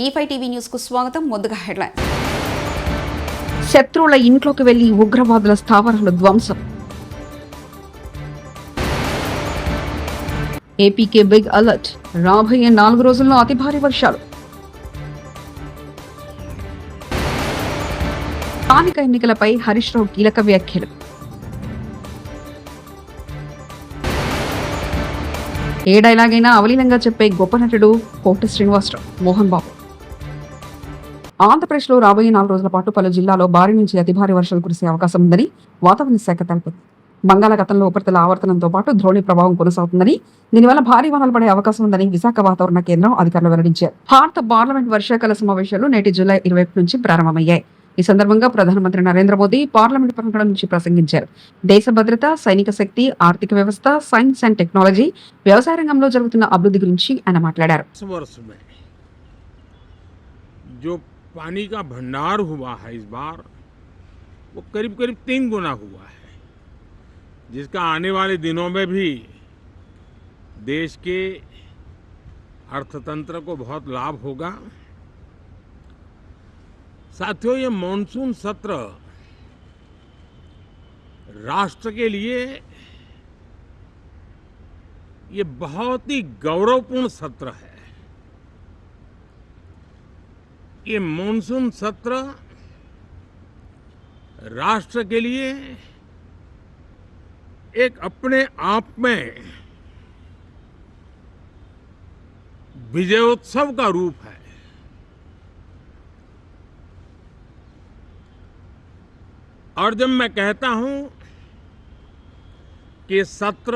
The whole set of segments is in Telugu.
E5 టీవీ న్యూస్ కు స్వాగతం. ముందుగా హెడ్లైన్. శత్రువుల ఇంట్లోకి వెళ్లి ఉగ్రవాదుల స్థావరాలు ధ్వంసం. ఏపీకే బిగ్ అలర్ట్. రాబోయే 4 రోజుల్లో అతి భారీ వర్షాలు. స్థానిక ఎన్నికలపై హరీష్ రావు కీలక వ్యాఖ్యలు. ఏ డైలాగైనా అవలీలంగా చెప్పే గొప్ప నటుడు కోట శ్రీనివాసరావు, మోహన్ బాబు. ఆంధ్రప్రదేశ్లో రాబోయే 4 రోజుల పాటు పలు జిల్లాలో భారీ నుంచి అతి భారీ వర్షాలు కురిసే అవకాశం ఉందని వాతావరణ శాఖ తెలిపింది. బంగాళాఖాతంలో ఉపరితల ఆవర్తనంతో పాటు ద్రోణి ప్రభావం కొనసాగుతుందని, దీనివల్ల భారీ వానలు పడే అవకాశం ఉందని విశాఖ వాతావరణ కేంద్రం అధికారులు వెల్లడించారు. భారత పార్లమెంట్ వర్షాకాల సమావేశాలు నేటి జూలై 20 నుంచి ప్రారంభమయ్యాయి. ఈ సందర్భంగా ప్రధానమంత్రి నరేంద్ర మోదీ పార్లమెంట్ ప్రాంగణం నుంచి ప్రసంగించారు. దేశ భద్రత, సైనిక శక్తి, ఆర్థిక వ్యవస్థ, సైన్స్ అండ్ టెక్నాలజీ, వ్యవసాయ రంగంలో జరుగుతున్న అభివృద్ధి గురించి ఆయన మాట్లాడారు. पानी का भंडार हुआ है इस बार, वो करीब करीब 3 गुना हुआ है, जिसका आने वाले दिनों में भी देश के अर्थतंत्र को बहुत लाभ होगा. साथियों, ये मॉनसून सत्र राष्ट्र के लिए ये बहुत ही गौरवपूर्ण सत्र है. ये मॉनसून सत्र राष्ट्र के लिए एक अपने आप में विजयोत्सव का रूप है. और जब मैं कहता हूं कि सत्र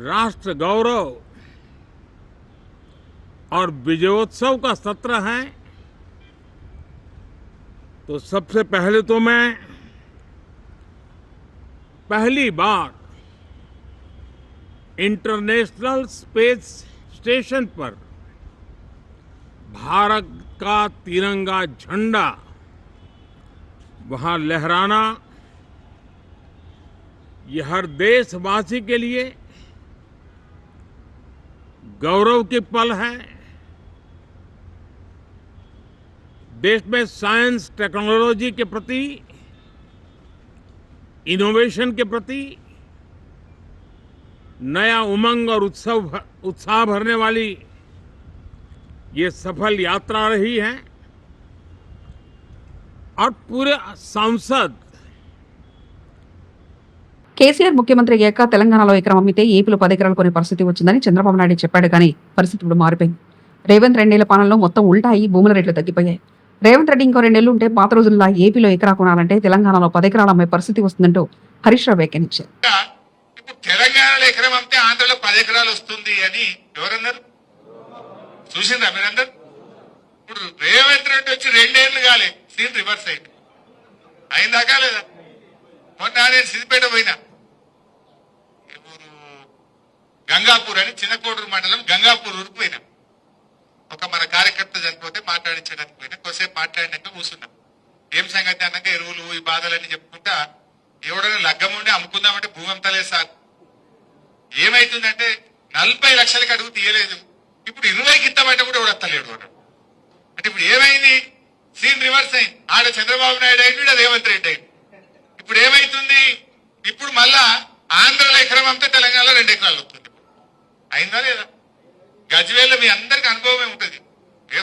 राष्ट्र गौरव और विजयोत्सव का सत्र है, तो सबसे पहले तो मैं पहली बार इंटरनेशनल स्पेस स्टेशन पर भारत का तिरंगा झंडा वहां लहराना, ये हर देशवासी के लिए गौरव की पल है. देश में साइंस टेक्नोलॉजी के प्रति, इनोवेशन के प्रति नया उमंग और उत्साह भरने वाली ये सफल यात्रा रही है. और पूरे सांसद కేసీఆర్ ముఖ్యమంత్రి అయ్యాక తెలంగాణలో ఎకరం అమ్మితే ఏపీలో 10 ఎకరాలు కొనే పరిస్థితి వచ్చిందని చంద్రబాబు నాయుడు చెప్పాడు. కానీ పరిస్థితి ఇప్పుడు మారిపోయింది. రేవంత్ 2 ఏళ్ల పాలనలో మొత్తం ఉల్టా అయి భూముల రేట్లు తగ్గిపోయాయి. రేవంత్ రెడ్డి ఇంకో 2 ఏళ్లు ఉంటే పాత రోజుల్లో ఏపీలో ఎకరా కొనాలంటే తెలంగాణలో 10 ఎకరాలు అమ్మే పరిస్థితి వస్తుందంటూ హరీష్ రావు వ్యాఖ్యానించారు. తెలంగాణలో ఎకరం అమ్మితే ఆంధ్రలో 10 ఎకరాలు వస్తుంది అని ఎవరన్నారు? చూసిందా మీరందరూ? ఇప్పుడు రేవంత్ రెడ్డి వచ్చి 2 ఏళ్లు కాలే, సీన్ రివర్స్ అయింది. అయిందాకా లేదా? మొన్న నేను సిద్దిపేట పోయినా, గంగాపూర్ అని చిన్నకోడూరు మండలం గంగాపూర్ ఊరికి పోయినా. ఒక మన కార్యకర్త చనిపోతే మాట్లాడించడానికి పోయినా. కొద్దిసేపు మాట్లాడినాక కూర్చున్నా. ఏం సంగతి అన్నాక ఎరువులు ఈ బాధలన్నీ చెప్పుకుంటా, ఎవడైనా లగ్గం ఉండి అమ్ముకుందామంటే భూమి అమ్మతలేదు సార్. ఏమైతుందంటే 40 లక్షలకి అడుగు తీయలేదు, ఇప్పుడు 20కి ఇస్తామంటే కూడా ఎవడత్తలేడు అన్నాడు. అంటే ఇప్పుడు ఏమైంది? సీన్ రివర్స్ అయింది. ఆడ చంద్రబాబు నాయుడు అయింది, రేవంత్ రెడ్డి అయింది. ఇప్పుడు ఏమైతుంది? ఇప్పుడు మళ్ళా ఆంధ్రలో ఎకరం అమ్మితే తెలంగాణలో 2 ఎకరాలు వస్తుంది. అయిందా లేదా? గజ్వేల్లో మీ అందరికి అనుభవమే ఉంటుంది.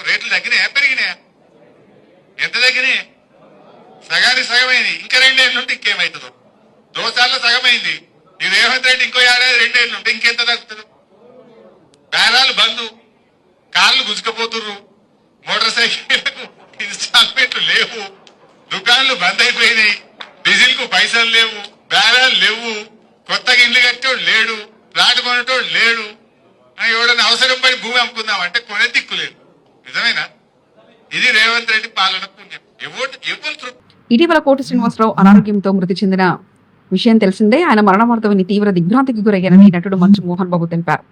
రేట్లు తగ్గినాయా పెరిగినాయా? ఎంత తగ్గినాయి? సగానికి సగమైంది. ఇంకా 2 ఏళ్ళు ఉంటే ఇంకేమవుతుందో? దోసార్లు సగమైంది. ఈ రేవంత్ రెడ్డి ఇంకో ఏడాది 2 ఏళ్ళు ఉంటే ఇంకెంత తగ్గుతుంది? బేరాలు బంధు, కార్లు గుంజుకపోతుర్రు, మోటార్ సైకిళ్లకు ఇన్స్టాల్మెంట్లు లేవు, దుకాన్లు బంద్ అయిపోయినాయి, డీజిల్ కు పైసలు లేవు, బేరాలు లేవు, కొత్తగా ఇల్లు కట్టేవాడు లేడు, ప్లాట్ కొనేటోడు లేడు. ఎవడన్నా అవసరం పడి భూమి అమ్ముకుందామంటే కొనే దిక్కు లేదు. నిజమేనా? ఇది రేవంత్ రెడ్డి పాలన పుణ్యం. ఇటీవల కోట శ్రీనివాసరావు అనారోగ్యంతో మృతి చెందిన విషయం తెలిసిందే. ఆయన మరణ వార్త విని తీవ్ర దిగ్భ్రాంతికి గురయ్యారని నటుడు మంచు మోహన్ బాబు తెలిపారు.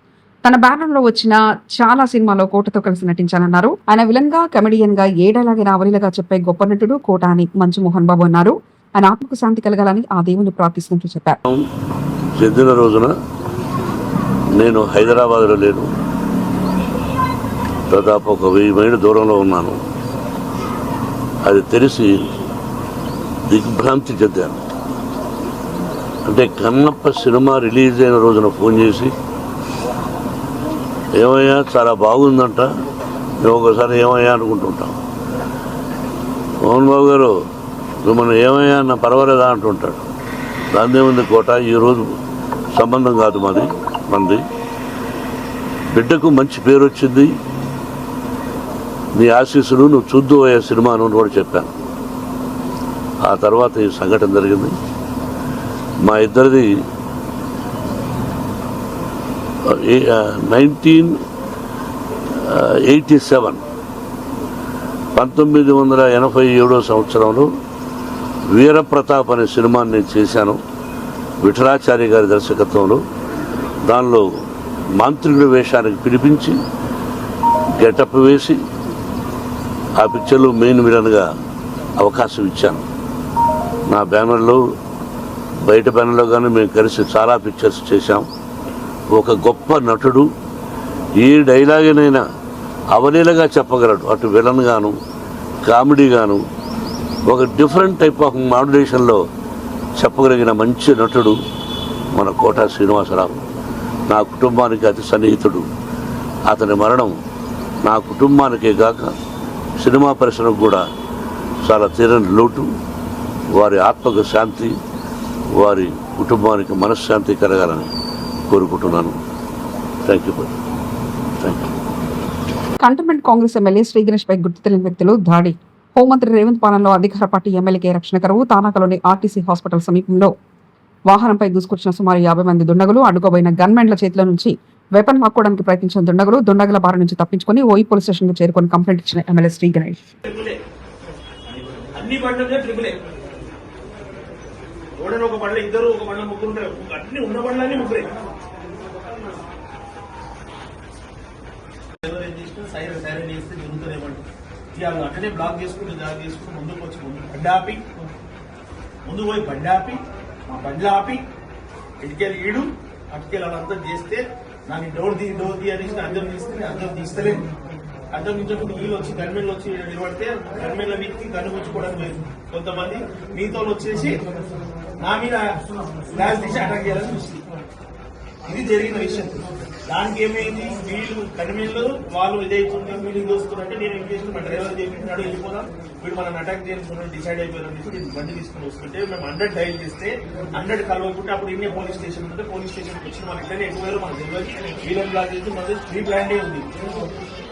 తన బ్యానర్ లో వచ్చిన చాలా సినిమాలో కోటతో కలిసి నటించానన్నారు. ఆయన విలన్ గా, కమెడియన్ గా, ఏడలాగిన అవలీలగా చెప్పే గొప్ప నటుడు కోట అని మంచు మోహన్ బాబు అన్నారు. ఆయన ఆత్మకు శాంతి కలగాలని ఆ దేవుని ప్రార్థిస్తున్నట్టు చెప్పారు. చెందిన రోజున నేను హైదరాబాద్లో లేను, దాదాపు ఒక 1000 మైళ్ళ దూరంలో ఉన్నాను. అది తెలిసి దిగ్భ్రాంతి చెందాను. అంటే కన్నప్ప సినిమా రిలీజ్ అయిన రోజున ఫోన్ చేసి, ఏమయ్యా చాలా బాగుందంట, మేము ఒకసారి ఏమయ్యా అనుకుంటుంటాం. మోహన్ బాబు గారు మిమ్మల్ని ఏమయ్యా అన్న పర్వాలేదా అంటుంటాడు. దాని ఉంది కోట, ఈరోజు సంబంధం కాదు మంది. బిడ్డకు మంచి పేరు వచ్చింది, నీ ఆశీస్సులు నువ్వు చూద్దు అయ్యే సినిమాను కూడా చెప్పాను. ఆ తర్వాత ఈ సంఘటన జరిగింది. మా ఇద్దరిది 1987 1987 సంవత్సరంలో వీరప్రతాప్ అనే సినిమాని నేను చేశాను, విఠలాచార్య గారి దర్శకత్వంలో. దానిలో మాంత్రికుడి వేషానికి పిలిపించి గెటప్ వేసి ఆ పిక్చర్లో మెయిన్ విలన్గా అవకాశం ఇచ్చాను. నా బ్యానర్లో, బయట బ్యానర్లో కానీ మేము కలిసి చాలా పిక్చర్స్ చేశాం. ఒక గొప్ప నటుడు ఏ డైలాగునైనా అవలీలగా చెప్పగలడు, అటు విలన్ గాను కామెడీ గాను ఒక డిఫరెంట్ టైప్ ఆఫ్ మాడ్యులేషన్లో చెప్పగలిగిన మంచి నటుడు మన కోట శ్రీనివాసరావు. నా కుటుంబానికి అతి సన్నిహితుడు. అతని మరణం నా కుటుంబానికే కాక సినిమా పరిశ్రమకు కూడా చాలా తీరని లోటు. వారి ఆత్మకు శాంతి, వారి కుటుంబానికి మనశ్శాంతి కలగాలని కోరుకుంటున్నాను. Thank you. Cantonment Congress MLA Shri Ganesh పై గుర్తు తెలియని వ్యక్తులు దాడి. హోంమంత్రి రేవంత్ పాలనలో అధికార పార్టీ ఎమ్మెల్యేకే రక్షణ కరువు. తానాకలోని ఆర్టీసీ హాస్పిటల్ సమీపంలో వాహనంపై దూసుకొచ్చిన సుమారు 50 మంది దుండగులు. అడ్డుకోబోయిన గన్మెన్ల చేతిలో నుంచి వెపన్ లాక్కోవడానికి ప్రయత్నించిన దుండగుల బారి నుంచి తప్పించుకుని ఓయి పోలీస్ స్టేషన్ కు చేరుకొని కంప్లైంట్ ఇచ్చిన ఎమ్మెల్యే శ్రీ గణేష్. అన్ని బండ్లే ట్రిపులే, ఓడని ఒక బండ్ల ఇద్దరు, ఒక బండ్ల ముగ్గురు ఉంటారు. అన్ని ఉన్న బండ్లన్నీ ముగ్గురే. సైరన్ వేస్తే జరుగుతుందేమంటే ఇవాళ అట్టనే బ్లాక్ చేసుకుని ముందుకు వచ్చి ముందు పోయి బండి ఆపి మా బండ్లు ఆపి ఇటుకెళ్ళి ఈడు అటుకెళ్ళి వాళ్ళంతా చేస్తే నాకు డోర్ ది అనేసి అద్దం తీస్తే అద్దం తీస్తలేదు. అద్దం నుంచి వీళ్ళు వచ్చి గన్మెన్లు వచ్చి నిలబడితే గన్మెన్ల మీదకి గన్ను గుచ్చుకోవడానికి లేదు. కొంతమంది మీతో వచ్చేసి నా మీద గ్లాస్ తీసి అటాక్ చేయాలని చూస్తుంది. ఇది జరిగిన విషయం. దానికి ఏమైంది, వీళ్ళు కన్మెన్లు వాళ్ళు ఇదైతుంటే వీళ్ళు దోస్తున్నారంటే నేను ఏం చేసిన మా డ్రైవర్ చేపించినాడు, వెళ్ళిపోదాం వీడు మనం అటాక్ చేయాలని డిసైడ్ అయిపోయారని చెప్పి నేను బండి తీసుకుని వస్తుంటే మేము 100 డైల్ చేస్తే 100 కలవకుంటే అప్పుడు ఇన్నే పోలీస్ స్టేషన్ ఉంటే పోలీస్ స్టేషన్కి వచ్చిన మన ఇట్లనే ఎక్కువ మనకు తెలియదు. వీళ్ళని బ్లాక్ చేసి మనది ప్రీ ప్లాన్డే ఉంది.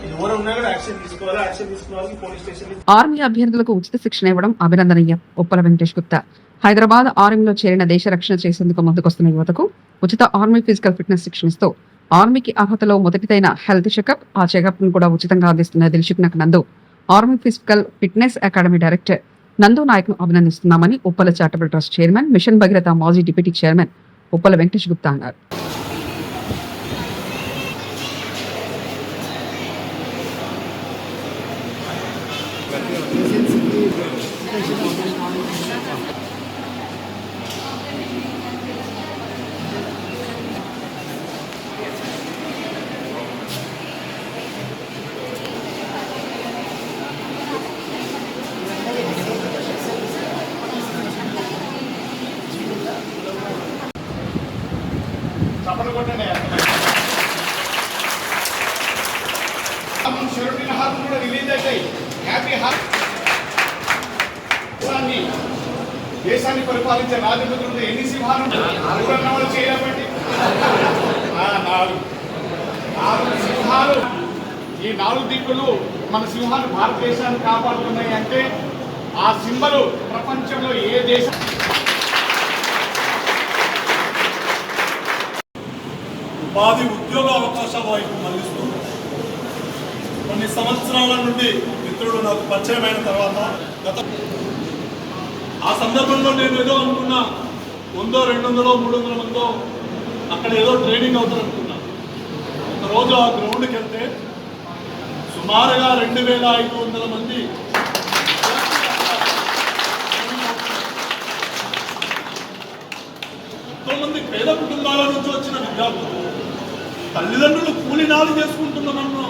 ఇది ఎవరు ఉన్నా కూడా యాక్షన్ తీసుకోవాలి. యాక్షన్ తీసుకోవాలి పోలీస్ స్టేషన్. ఆర్మీ అభ్యర్థులకు ఉచిత శిక్షణ ఇవ్వడం అభినందనీయం. ఉప్పల వెంకటేష్ గుప్తా. హైదరాబాద్ ఆర్మీలో చేరిన దేశ రక్షణ చేసేందుకు ముందుకొస్తున్న యువతకు ఉచిత ఆర్మీ ఫిజికల్ ఫిట్నెస్ శిక్షణ ఇస్తూ ఆర్మీకి అర్హతలో మొదటిదైన హెల్త్ చెకప్, ఆ చెకప్ ను కూడా ఉచితంగా అందిస్తున్న దిల్సుఖ్నగర్ నందు army physical fitness academy director Nandu Nayak ను అభినందిస్తున్నామని Uppala charitable trust chairman, mission Bhagiratha మాజీ డిప్యూటీ చైర్మన్ ఉప్పల వెంకటేష్ గుప్తా అన్నారు. కూడా రిలీజ్ అవుతాయి. హ్యాపీ హార్ట్ దేశాన్ని పరిపాలించే రాజముద్రులు ఎన్ని సింహాలు వాళ్ళు చేయబట్టి 4 సింహాలు. ఈ 4 దిక్కులు మన సింహాలు భారతదేశాన్ని కాపాడుతున్నాయి అంటే ఆ సింబలు ప్రపంచంలో ఏ దేశం. ఉపాధి ఉద్యోగ అవకాశాల వైపు మళ్లిస్తూ కొన్ని సంవత్సరాల నుండి మిత్రుడు నాకు పరిచయమైన తర్వాత ఆ సందర్భంలో నేను ఏదో అనుకున్నా 100, 200, 300 మందో అక్కడ ఏదో ట్రైనింగ్ అవుతుంది అనుకున్నా. ఒకరోజు ఆ గ్రౌండ్కి వెళ్తే సుమారుగా 2500 మంది ఎంతోమంది పేద కుటుంబాల నుంచి వచ్చిన విద్యార్థులు తల్లిదండ్రులు కూలి నాలు చేసుకుంటున్న నన్ను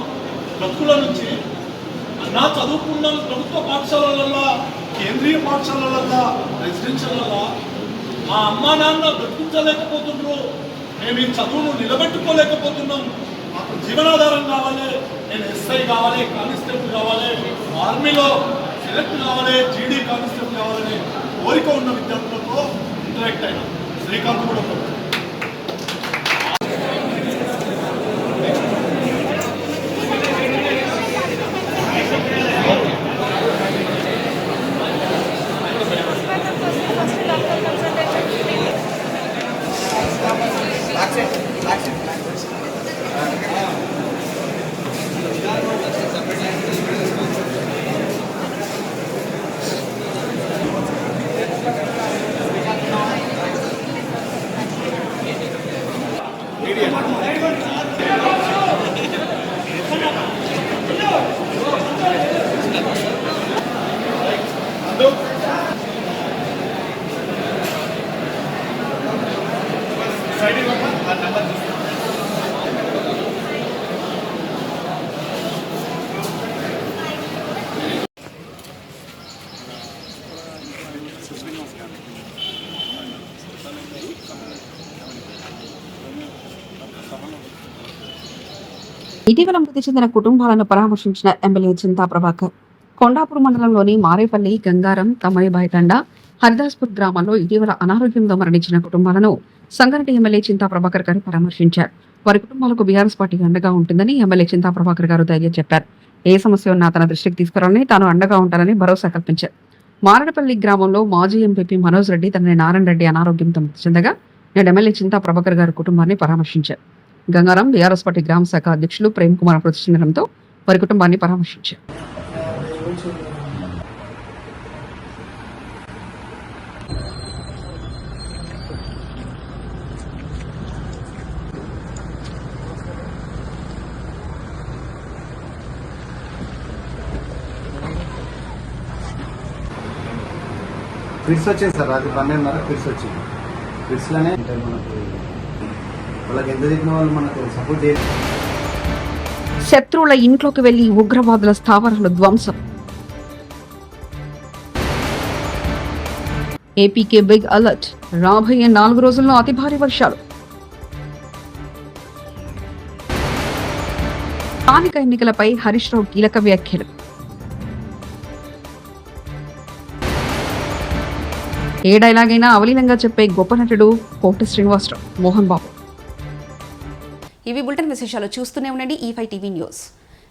బ్రతుకుల నుంచి అన్నా చదువుకున్నాం ప్రభుత్వ పాఠశాలలలో, కేంద్రీయ పాఠశాలలలో, రెసిడెన్షియల్లో మా అమ్మా నాన్న బ్రతికించలేకపోతున్నారు, మేము ఈ చదువును నిలబెట్టుకోలేకపోతున్నాం, మాకు జీవనాధారం కావాలి, నేను ఎస్ఐ కావాలి, కానిస్టేబుల్ కావాలి, ఆర్మీలో సెలెక్ట్ కావాలి, జీడీ కానిస్టేబుల్ కావాలని కోరిక ఉన్న విద్యార్థులతో ఇంటరాక్ట్ అయినా శ్రీకాంత్ కూడా ఇటీవల మృతి చెందిన కుటుంబాలను పరామర్శించిన ఎమ్మెల్యే చింతా ప్రభాకర్ కొండాపూర్ మండలంలోని మారేపల్లి, గంగారం, తమ్మయ్యబాయి తండా, హరిదాస్పూర్ గ్రామాల్లో ఇటీవల అనారోగ్యంతో మరణించిన కుటుంబాలను సంగారెడ్డి ఎమ్మెల్యే చింతా ప్రభాకర్ గారు పరామర్శించారు. వారి కుటుంబాలకు బీఆర్ఎస్ పార్టీ అండగా ఉంటుందని ఎమ్మెల్యే చింతా ప్రభాకర్ గారు ధైర్యం చెప్పారు. ఏ సమస్య ఉన్నా తన దృష్టికి తీసుకురావాలని, తాను అండగా ఉంటానని భరోసా కల్పించారు. మారేపల్లి గ్రామంలో మాజీ ఎంపీ మనోజ్ రెడ్డి, తండ్రి నారాయణ రెడ్డి అనారోగ్యంతో మృతి చెందగా నేడు ఎమ్మెల్యే చింతా ప్రభాకర్ గారి కుటుంబాన్ని పరామర్శించారు. గంగారం బీఆర్ఎస్ పార్టీ గ్రామ శాఖ అధ్యక్షులు ప్రేమ్ కుమార్ మృతి చెందడంతో వారి కుటుంబాన్ని పరామర్శించారు. ఫిట్స్ వచ్చింది సార్, రాత్రి 12:30 ఫిట్స్ వచ్చింది. ఫిట్స్లోనే మనకు వాళ్ళకి ఎంత చెప్పిన వాళ్ళు మనకు సపోర్ట్ చేయాలి. శత్రువుల ఇంట్లోకి వెళ్లి ఉగ్రవాదుల స్థావరాలు ధ్వంసం. ఏపీకే బిగ్ అలర్ట్, రాబోయే 4 రోజుల్లో అతి భారీ వర్షాలు. స్థానిక ఎన్నికలపై హరీష్ రావు కీలక వ్యాఖ్యలు. ఏ డైలాగైనా అవలీలంగా చెప్పే గొప్ప నటుడు కోట శ్రీనివాసరావు, మోహన్ బాబు. ఇవి బులెటిన్ విశేషాలు. చూస్తూనే ఉండండి E5 టీవీ న్యూస్.